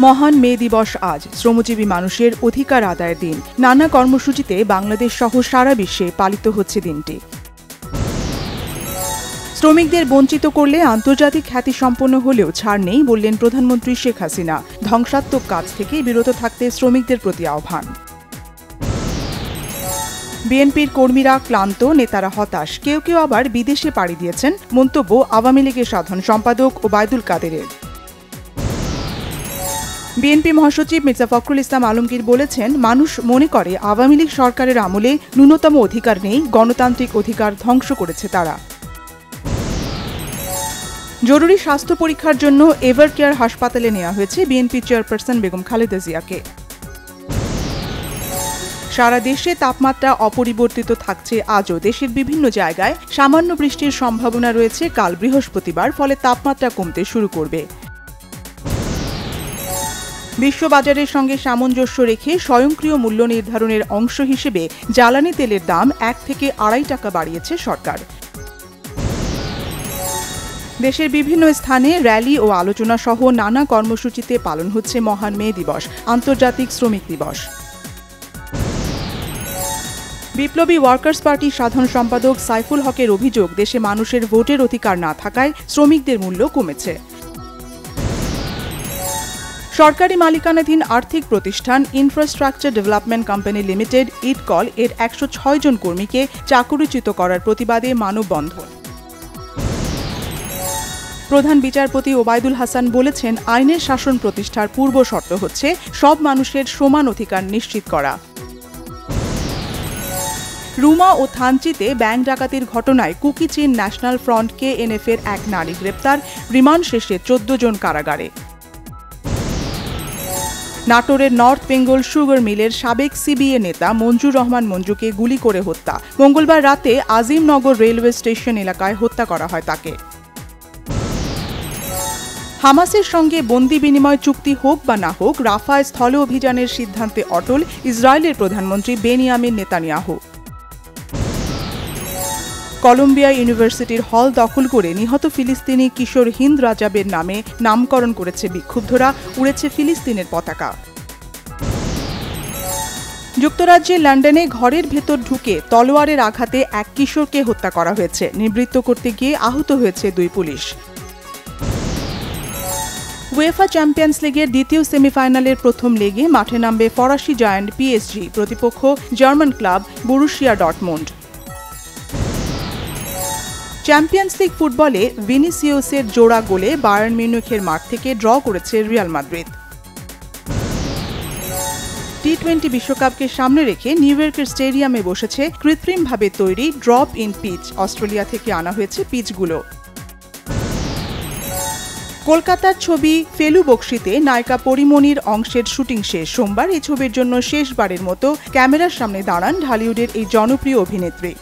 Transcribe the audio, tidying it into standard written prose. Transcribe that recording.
মহান মে দিবস আজ শ্রমজীবী মানুষের অধিকার আদায়ের দিন। নানা কর্মসূচিতে বাংলাদেশ সহ সারা বিশ্বে পালিত হচ্ছে দিনটি। শ্রমিকদের বঞ্চিত করলে আন্তর্জাতিক খ্যাতিসম্পন্ন হলেও ছাড় নেই বললেন প্রধানমন্ত্রী শেখ হাসিনা। ধ্বংসাত্মক কাজ থেকে বিরত থাকতে শ্রমিকদের প্রতি আহ্বান। বিএনপির কর্মীরা ক্লান্ত, নেতারা হতাশ, কেউ কেউ আবার বিদেশে পাড়ি দিয়েছেন, মন্তব্য আওয়ামী লীগের সাধারণ সম্পাদক ওবায়দুল কাদেরের। বিএনপি মহাসচিব মির্জা ফখরুল ইসলাম আলমগীর বলেছেন, মানুষ মনে করে আওয়ামী লীগ সরকারের আমলে ন্যূনতম অধিকার নেই, গণতান্ত্রিক অধিকার ধ্বংস করেছে তারা। জরুরি স্বাস্থ্য পরীক্ষার জন্য এভার কেয়ার হাসপাতালে নেওয়া হয়েছে বিএনপি চেয়ারপারসন বেগম খালেদা জিয়াকে। সারা দেশে তাপমাত্রা অপরিবর্তিত থাকছে আজও। দেশের বিভিন্ন জায়গায় সামান্য বৃষ্টির সম্ভাবনা রয়েছে কাল বৃহস্পতিবার, ফলে তাপমাত্রা কমতে শুরু করবে। বিশ্ববাজারের সঙ্গে সামঞ্জস্য রেখে স্বয়ংক্রিয় মূল্য নির্ধারণের অংশ হিসেবে জ্বালানি তেলের দাম 1 থেকে 2.5 টাকা বাড়িয়েছে সরকার। দেশের বিভিন্ন স্থানে র্যালি ও আলোচনা সহ নানা কর্মসূচিতে পালন হচ্ছে মহান মে দিবস, আন্তর্জাতিক শ্রমিক দিবস। বিপ্লবী ওয়ার্কার্স পার্টির সাধারণ সম্পাদক সাইফুল হকের অভিযোগ, দেশে মানুষের ভোটের অধিকার না থাকায় শ্রমিকদের মূল্য কমেছে। সরকারি মালিকানাধীন আর্থিক প্রতিষ্ঠান ইনফ্রাস্ট্রাকচার ডেভেলপমেন্ট কোম্পানি লিমিটেড ইটকল এর 106 জন কর্মীকে চাকরিচ্যুত করার প্রতিবাদে মানববন্ধন। প্রধান বিচারপতি ওবায়দুল হাসান বলেছেন, আইনের শাসন প্রতিষ্ঠার পূর্ব শর্ত হচ্ছে সব মানুষের সমান অধিকার নিশ্চিত করা। রুমা ও থানচিতে ব্যাংক ডাকাতির ঘটনায় কুকি চিন ন্যাশনাল ফ্রন্ট KNF এর এক নারী গ্রেপ্তার, রিমান্ড শেষে 14 জন কারাগারে। নাটোরের নর্থ বেঙ্গল সুগার মিলের সাবেক CBA নেতা মঞ্জুর রহমান মঞ্জুকে গুলি করে হত্যা। মঙ্গলবার রাতে আজিমনগর রেলওয়ে স্টেশন এলাকায় হত্যা করা হয় তাকে। হামাসের সঙ্গে বন্দি বিনিময় চুক্তি হোক বা না হোক, রাফায় স্থল অভিযানের সিদ্ধান্তে অটল ইসরায়েলের প্রধানমন্ত্রী বেনিয়ামিন নেতানিয়াহু। কলম্বিয়া ইউনিভার্সিটির হল দখল করে নিহত ফিলিস্তিনি কিশোর হিন্দ রাজাবের নামে নামকরণ করেছে বিক্ষুব্ধরা, উড়েছে ফিলিস্তিনের পতাকা। যুক্তরাজ্যের লন্ডনে ঘরের ভেতর ঢুকে তলোয়ারের আঘাতে এক কিশোরকে হত্যা করা হয়েছে। নিবৃত্ত করতে গিয়ে আহত হয়েছে 2 পুলিশ। উয়েফা চ্যাম্পিয়ন্স লিগের দ্বিতীয় সেমিফাইনালের প্রথম লেগে মাঠে নামবে ফরাসি জায়ান্ট PSG, প্রতিপক্ষ German club Borussia Dortmund. Champions league ফুটবলে ভিনিসিয়াসের জোড়া গোলে বায়ার্ন মিউনিখের মাঠ থেকে ড্র করেছে রিয়াল মাদ্রিদ। T20 বিশ্বকাপকে সামনে রেখে নিউ ইয়র্কের স্টেডিয়ামে বসেছে কৃত্রিমভাবে তৈরি ড্রপ ইন পিচ। অস্ট্রেলিয়া থেকে আনা হয়েছে পিচগুলো। কলকাতার ছবি ফেলু বক্সিতে নায়িকা পরিমণির অংশের শুটিং শেষ। সোমবার এই ছবির জন্য শেষবারের মতো ক্যামেরার সামনে দাঁড়ান ঢালিউডের এই জনপ্রিয় অভিনেত্রী।